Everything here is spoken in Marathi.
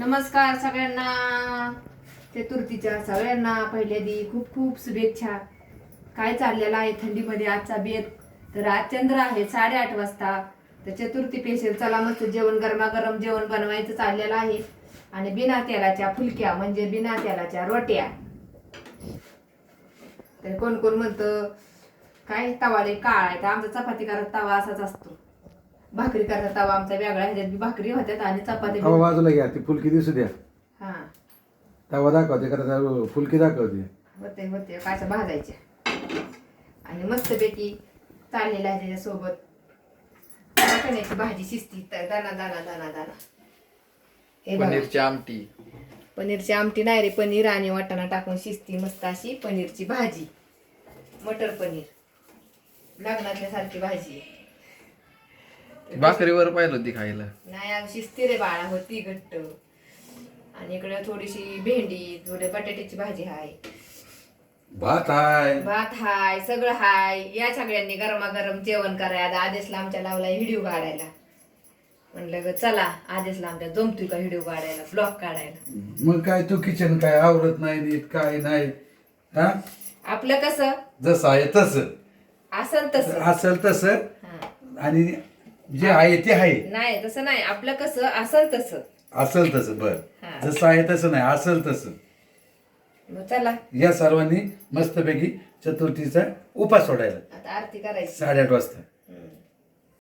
नमस्कार सगळ्यांना. चतुर्थीच्या सगळ्यांना पहिल्यादी खूप खूप शुभेच्छा. काय चाललेला आहे थंडीमध्ये आजचा बेत. तर आज चंद्र आहे 8:30 वाजता. तर चतुर्थी पेशल चला मस्त जेवण गरमागरम जेवण बनवायचं चाललेलं आहे. आणि बिना तेलाच्या फुलक्या म्हणजे बिना तेलाच्या रोट्या. तर कोण कोण म्हणतं काय तवा लय काळा आहे. तर आमचा चपाती करत तवा असाच असतो. भाकरी करता तवा आमचा वेगळा, ह्याच्यात बी भाकरी होत्यात आणि चपाती तवा बाजूला घ्या, ती फुलकी दिसू द्या. हा तवा दाखवते का फुलकी दाखवते. होते होते काच्या भाजायच्या आणि मस्तपैकी चाललेला आहे त्याच्यासोबत चण्याची भाजी शिजती तर दाना दाना दाना दाना. हे बघा, पनीरची आमटी. पनीरची आमटी नाही रे, पनीर आणि वाटाणा टाकून शिजती मस्त अशी पनीरची भाजी. मटर पनीर लग्नातल्या सारखी भाजी आहे. भाकरीवर पाहिलं होती खायला. नाही अगं शिजती रे बाळा, होती घट्ट. आणि इकडे थोडीशी भेंडी थोडी बटाट्याची भाजी हाय, भात हाय, भात हाय, सगळं हाय. या सगळ्यांनी गरमागरम जेवण करायला. आदेशला आमच्या लावलाय व्हिडिओ काढायला. म्हणलं ग चला आदेशला आमच्या जमतोय का व्हिडिओ काढायला, ब्लॉग काढायला. मग काय तू किचन काय आवरत नाही नीट काय नाही. हा आपलं कसं जसं आहे तसं असल तसं असेल तसं हा. आणि जे आहे ते आहे. नाही तसं नाही, आपलं कसं असल तसं. असेल तसं बर, हा. जसं आहे तसं नाही, असेल तसं. मग चला या सर्वांनी मस्तपैकी चतुर्थीचा उपास सोडायला आता आरती करायची. 8:30 वाजता.